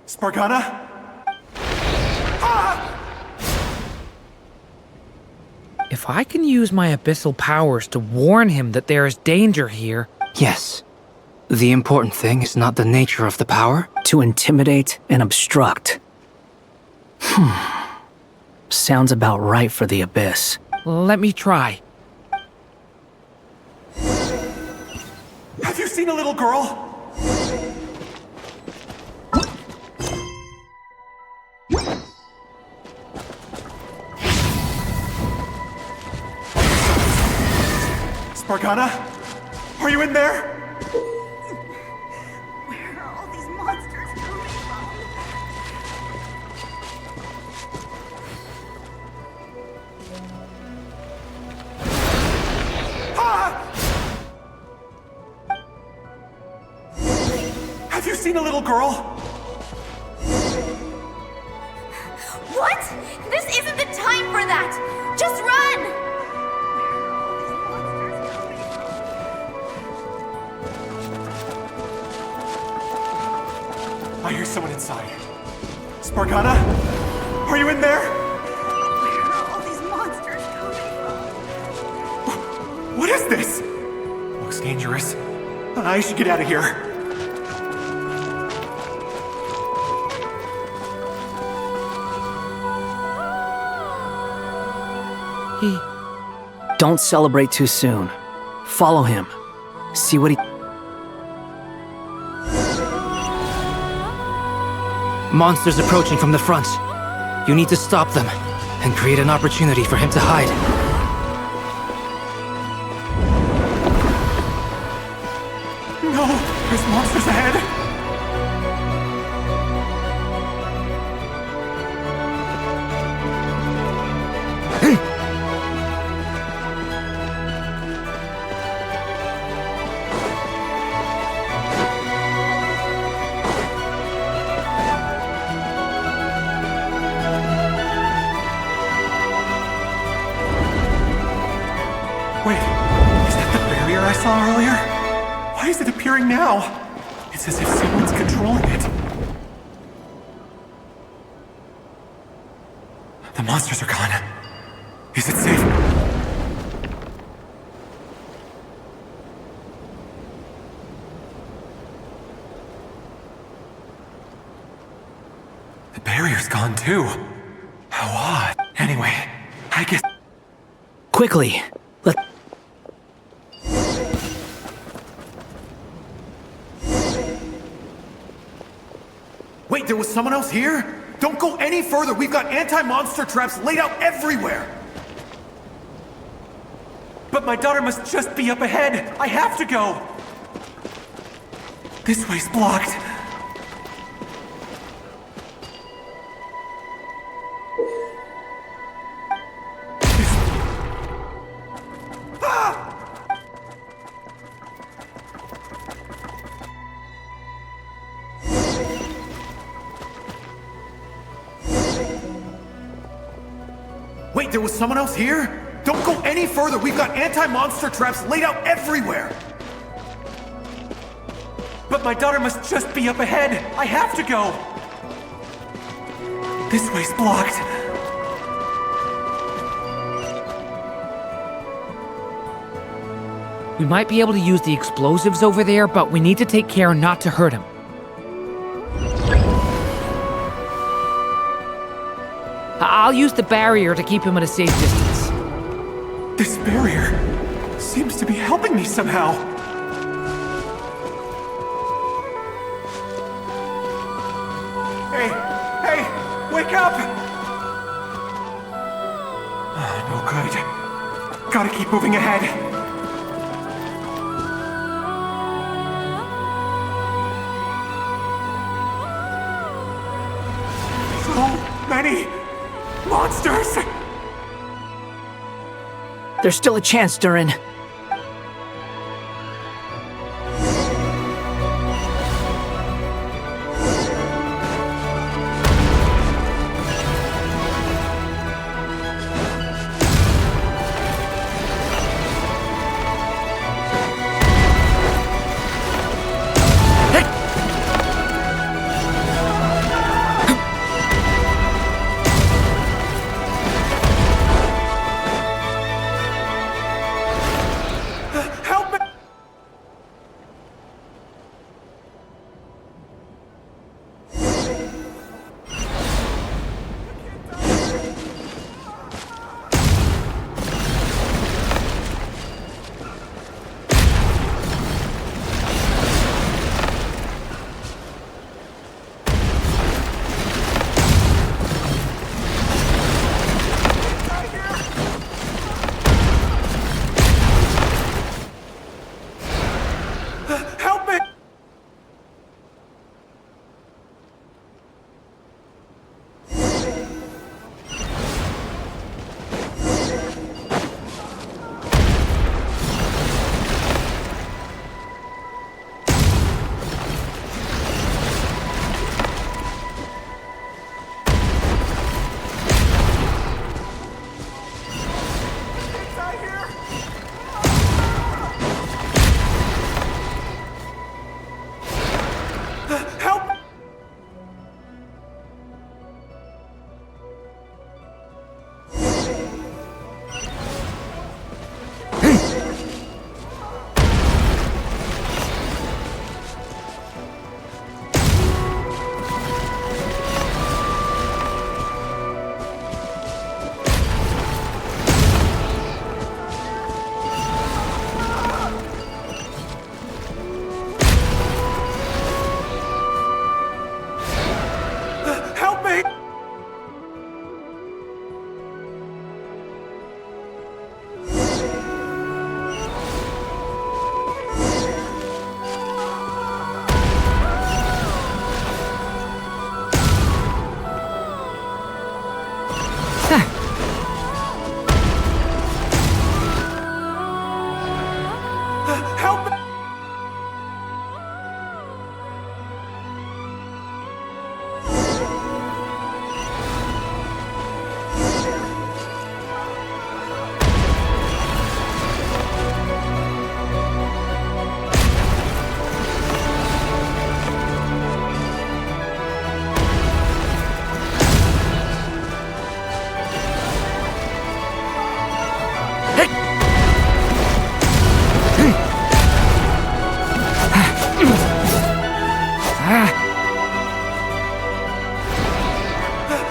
Spargana? If I can use my abyssal powers to warn him that there is danger here... Yes. The important thing is not the nature of the power. To intimidate and obstruct. Sounds about right for the Abyss. Let me try. Have you seen a little girl? Spargana? Are you in there? Where are all these monsters coming from? Have you seen a little girl? What? This isn't the time for that! Just run! I hear someone inside. Spargana? Are you in there? Where are all these monsters coming from? What is this? Looks dangerous. I should get out of here. Don't celebrate too soon. Follow him. See what he... Monsters approaching from the front. You need to stop them and create an opportunity for him to hide. No! There's monsters ahead! Wait, is that the barrier I saw earlier? Why is it appearing now? It's as if someone's controlling it. The monsters are gone. Is it safe? The barrier's gone too. How odd. Anyway, I guess... Quickly! Wait, there was someone else here? Don't go any further! We've got anti-monster traps laid out everywhere! But my daughter must just be up ahead! I have to go! This way's blocked. Wait, there was someone else here? Don't go any further! We've got anti-monster traps laid out everywhere! But my daughter must just be up ahead! I have to go! This way's blocked. We might be able to use the explosives over there, but we need to take care not to hurt him. I'll use the barrier to keep him at a safe distance. This barrier seems to be helping me somehow. Hey, wake up! No good. Gotta keep moving ahead. So many monsters! There's still a chance, Durin.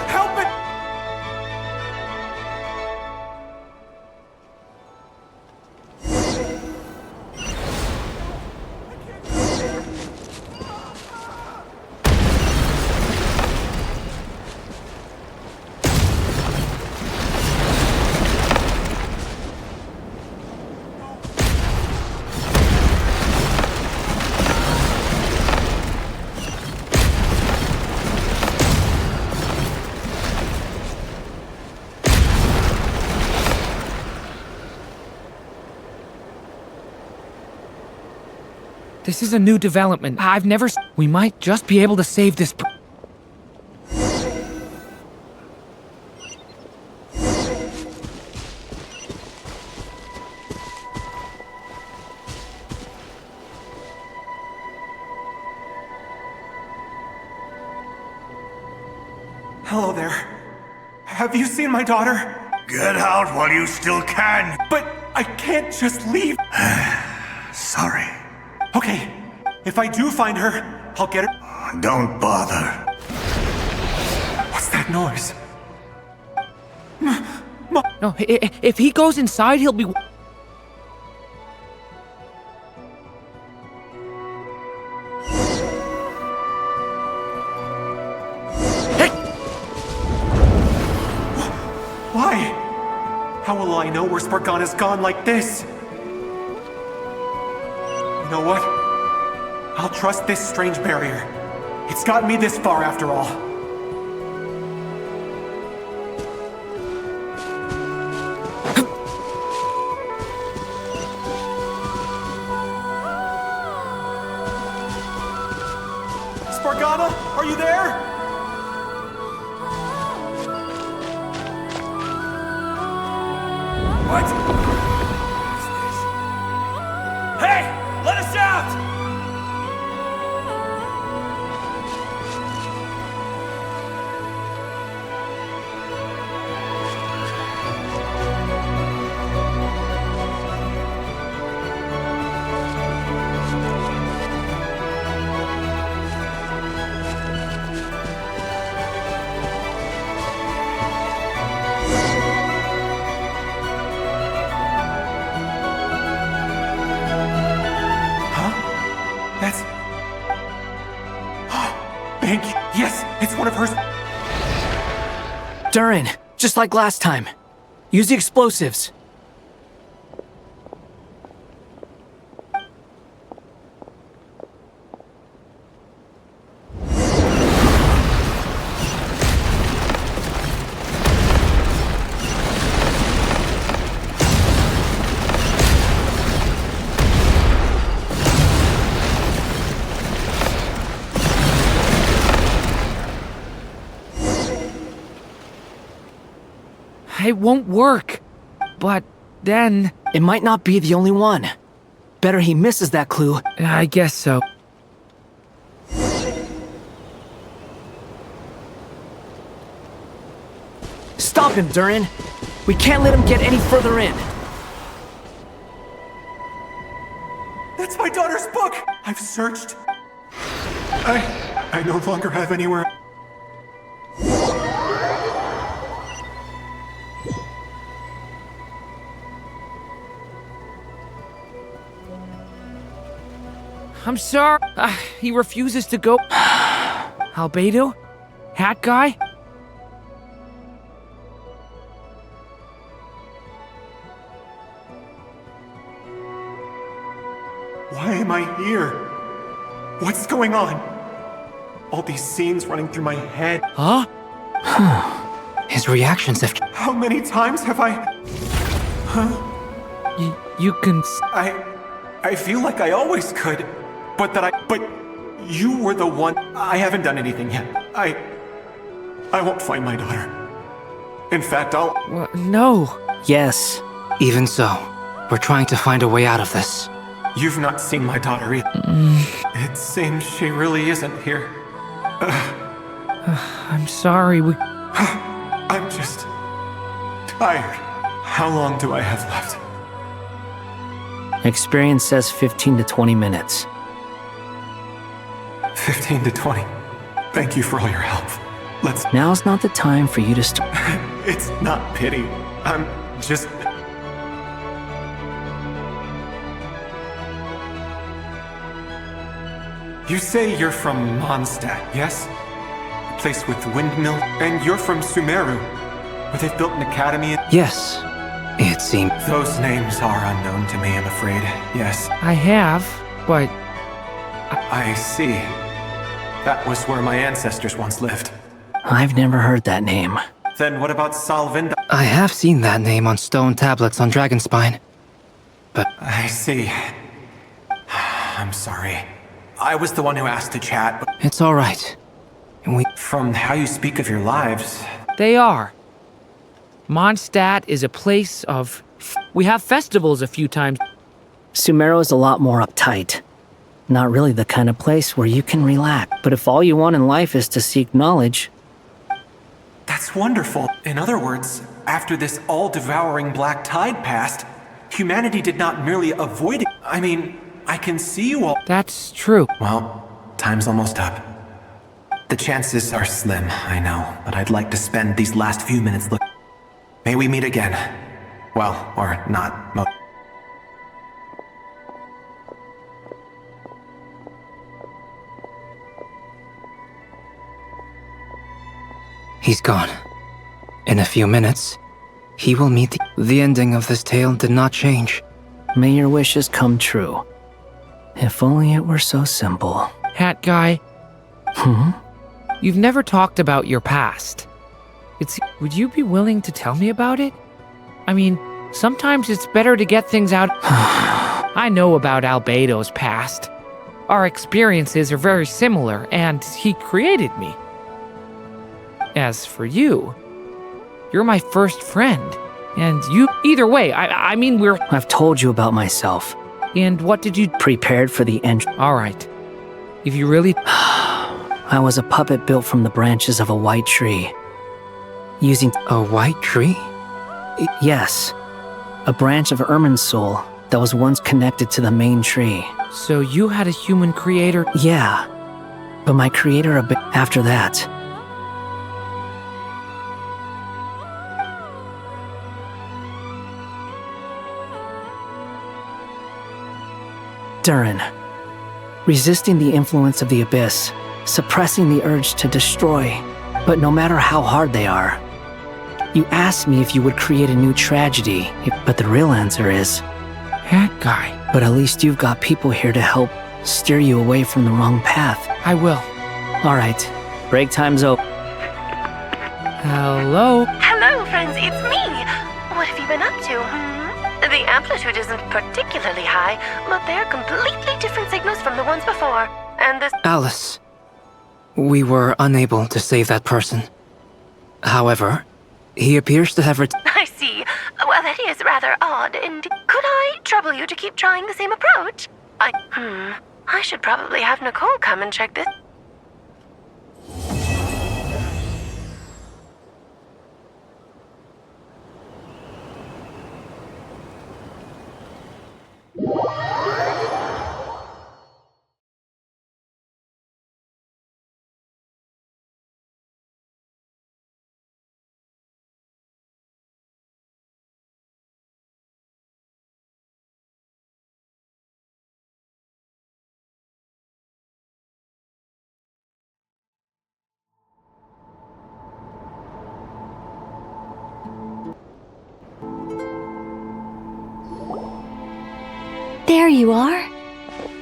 Help it! This is a new development. I've never. We might just be able to save this. Hello there. Have you seen my daughter? Get out while you still can. But I can't just leave. Sorry. Okay, if I do find her, I'll get her. Don't bother. What's that noise? No, if he goes inside, he'll be. Why? How will I know where Spargana's gone like this? You know what? I'll trust this strange barrier. It's gotten me this far after all. Spargana, are you there? What? Hey! Let us out! That's... Thank you. Yes, it's one of hers. Durin, just like last time. Use the explosives. It won't work. But then... It might not be the only one. Better he misses that clue. I guess so. Stop him, Durin. We can't let him get any further in. That's my daughter's book! I've searched. I no longer have anywhere. I'm sorry. He refuses to go. Albedo? Hat guy? Why am I here? What's going on? All these scenes running through my head. Huh? His reactions have... How many times have I... You can... I feel like I always could. But you were the one. I haven't done anything yet. I won't find my daughter. In fact, I'll... No. Yes. Even so, we're trying to find a way out of this. You've not seen my daughter either. It seems she really isn't here. I'm sorry, I'm just... tired. How long do I have left? Experience says 15 to 20 minutes. 15 to 20. Thank you for all your help. Now's not the time for you to start. It's not pity. I'm just... You say you're from Mondstadt, yes? A place with windmill? And you're from Sumeru, where they've built an academy? Yes, it seems. Those names are unknown to me, I'm afraid. Yes. I have, but... I see. That was where my ancestors once lived. I've never heard that name. Then what about Salvinda? I have seen that name on stone tablets on Dragonspine. But... I see. I'm sorry. I was the one who asked to chat, but... It's alright. From how you speak of your lives... They are. Mondstadt is a place of... We have festivals a few times. Sumeru is a lot more uptight. Not really the kind of place where you can relax. But if all you want in life is to seek knowledge... That's wonderful. In other words, after this all-devouring black tide passed, humanity did not merely avoid it. I mean, I can see you all... That's true. Well, time's almost up. The chances are slim, I know, but I'd like to spend these last few minutes looking. May we meet again. Well, or not. He's gone. In a few minutes, he will meet the ending of this tale did not change. May your wishes come true. If only it were so simple. Hat guy. You've never talked about your past. Would you be willing to tell me about it? I mean, sometimes it's better to get things out. I know about Albedo's past. Our experiences are very similar, and he created me. As for you, you're my first friend, and you... Either way, I mean, we're... I've told you about myself. And what did you... Prepared for the end. Alright. If you really... I was a puppet built from the branches of a white tree. Using... A white tree? Yes. A branch of Irminsul that was once connected to the main tree. So you had a human creator? Yeah. But my creator after that... Durin. Resisting the influence of the abyss, suppressing the urge to destroy, but no matter how hard they are. You asked me if you would create a new tragedy, but the real answer is... Hat guy. But at least you've got people here to help steer you away from the wrong path. I will. Alright, break time's over. Hello? Hello, friends, it's me! What have you been up to, The amplitude isn't particularly high, but they're completely different signals from the ones before. And this... Alice. We were unable to save that person. However, he appears to have I see. Well, that is rather odd, and could I trouble you to keep trying the same approach? I should probably have Nicole come and check this. There you are.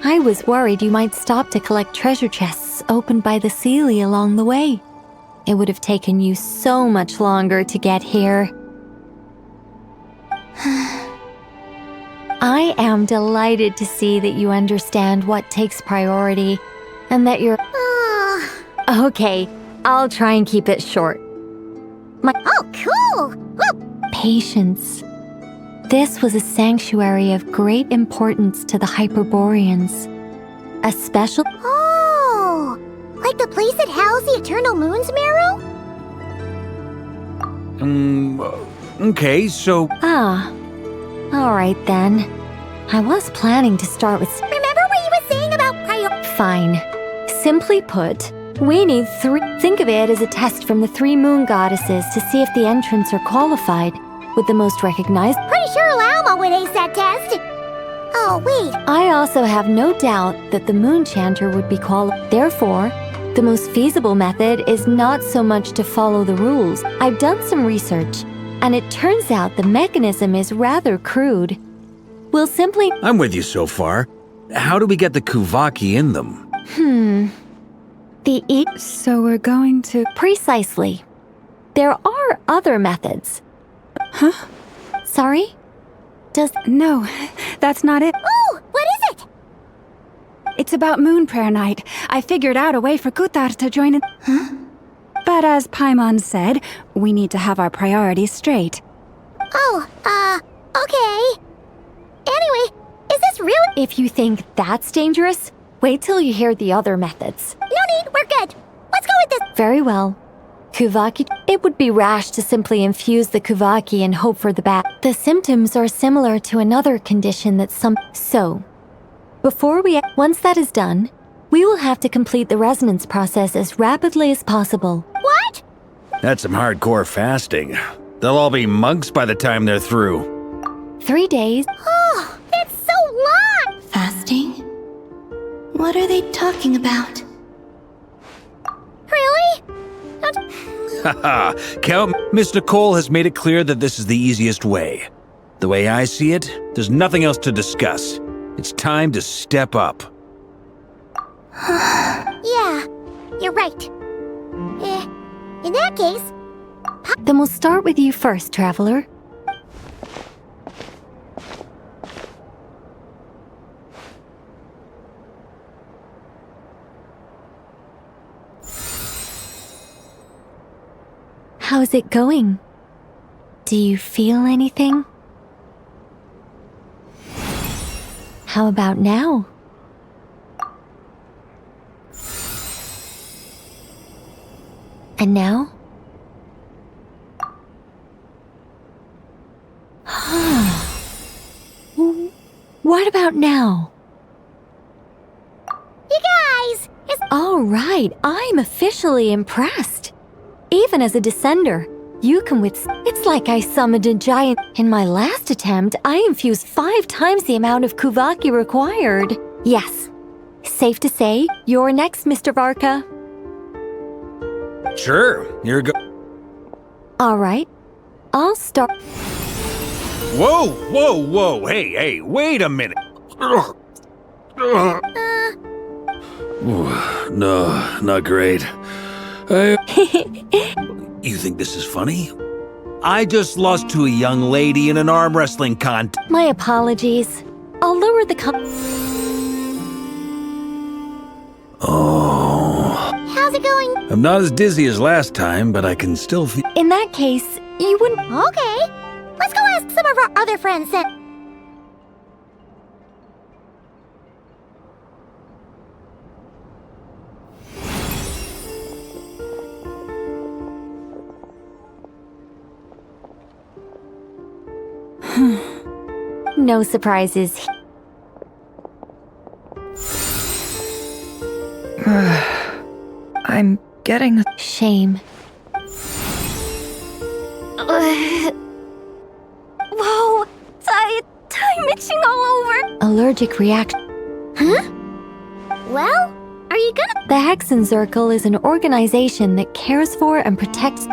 I was worried you might stop to collect treasure chests opened by the Seelie along the way. It would have taken you so much longer to get here. I am delighted to see that you understand what takes priority, and that you're... Okay, I'll try and keep it short. Oh, cool! Whoa. Patience. This was a sanctuary of great importance to the Hyperboreans. A special... Oh! Like the place that housed the Eternal Moon's Marrow? Okay, so... Alright then. I was planning to start with... Remember what you were saying about Fine. Simply put, we need 3. Think of it as a test from the 3 moon goddesses to see if the entrants are qualified, with the most recognized. Pretty sure Lalma would ace that test. Oh, wait. I also have no doubt that the moon chanter would be qualified. Therefore, the most feasible method is not so much to follow the rules. I've done some research, and it turns out the mechanism is rather crude. We'll simply... I'm with you so far. How do we get the Kuvaki in them? So we're going to... Precisely. There are other methods. Huh? Sorry? No, that's not it. Oh, what is it? It's about Moon Prayer Night. I figured out a way for Kutar to join in. Huh? But as Paimon said, we need to have our priorities straight. Oh, okay. Anyway, is this really... If you think that's dangerous, wait till you hear the other methods. No need, we're good. Let's go with this. Very well. Kuvaki. It would be rash to simply infuse the Kuvaki and hope for the best. The symptoms are similar to another condition that some... So, once that is done, we will have to complete the resonance process as rapidly as possible. What? That's some hardcore fasting. They'll all be monks by the time they're through. 3 days. Oh, that's so long! Fasting? What are they talking about? Really? Haha, Count Miss Nicole has made it clear that this is the easiest way. The way I see it, there's nothing else to discuss. It's time to step up. Yeah, you're right. In that case... Then we'll start with you first, Traveler. How's it going? Do you feel anything? How about now? And now? What about now? You guys! All right, I'm officially impressed. Even as a descender, you can It's like I summoned a giant. In my last attempt, I infused 5 times the amount of Kuvaki required. Yes. Safe to say, you're next, Mr. Varka. Sure, you're All right. I'll start. Whoa, hey, wait a minute. No, not great. You think this is funny? I just lost to a young lady in an arm wrestling contest. My apologies. I'll lower the Oh. How's it going? I'm not as dizzy as last time, but I can still feel... In that case, you wouldn't... Okay. Let's go ask some of our other friends then. No surprises. I'm getting... Shame. Whoa! I'm itching all over. Allergic reaction. Huh? Well, are you gonna... The Hexenzirkel is an organization that cares for and protects...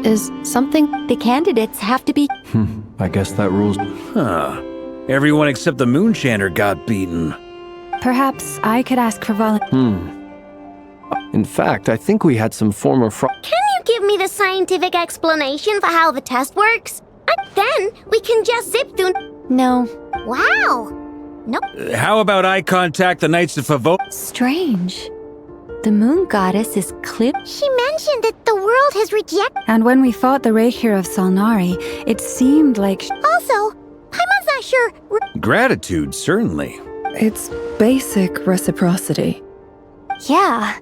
Is something... The candidates have to be... I guess that rules... Huh. Everyone except the Moonchanter got beaten. Perhaps I could ask for In fact, I think we had some former Can you give me the scientific explanation for how the test works? Then we can just zip through... No. Wow. Nope. How about I contact the Knights of Favot? Strange. The moon goddess is clipped. She mentioned that the world has rejected... And when we fought the Reikir of Salnari, it seemed like... Also, Paimon's not sure... Gratitude, certainly. It's basic reciprocity. Yeah.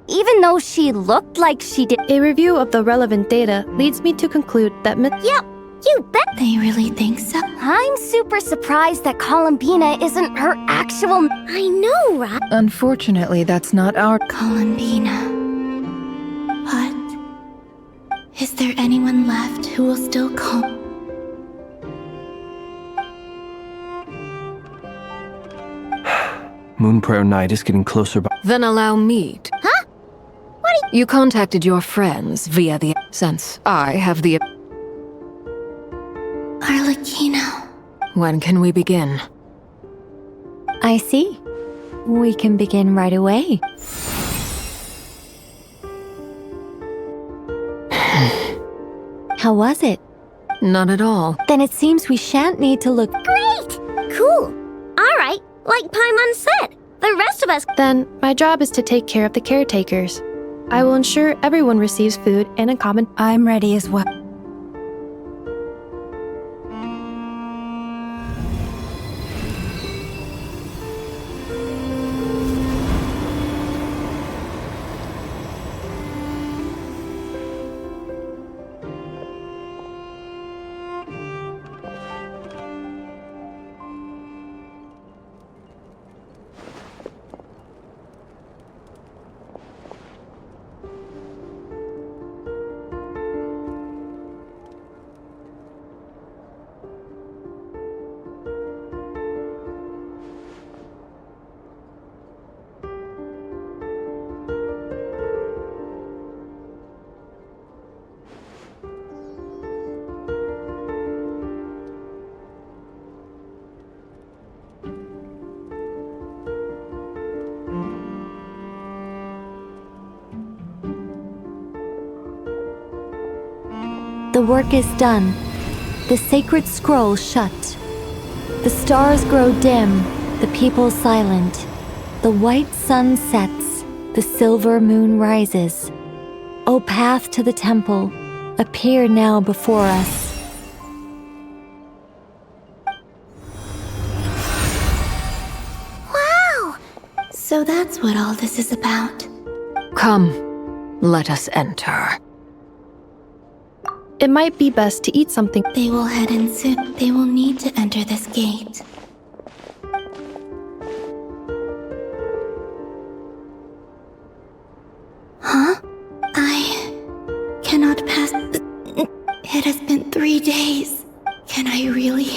Even though she looked like she did... A review of the relevant data leads me to conclude that... Yep, You bet. They really think so? I'm super surprised that Columbina isn't her actual... I know, right? Unfortunately, that's not our... Columbina. But... is there anyone left who will still call... Moon Prayer Night is getting closer by... Then allow me to... Huh? What are You contacted your friends via the... Since I have the... Arlecchino. When can we begin? I see. We can begin right away. How was it? Not at all. Then it seems we shan't need to look... Great! Cool. All right, like Paimon said, the rest of us... Then, my job is to take care of the caretakers. I will ensure everyone receives food and a common... I'm ready as well. The work is done. The sacred scroll shut. The stars grow dim, the people silent. The white sun sets, the silver moon rises. O path to the temple, appear now before us. Wow! So that's what all this is about. Come, let us enter. It might be best to eat something. They will head in soon. They will need to enter this gate. Huh? I cannot pass. It has been 3 days. Can I really?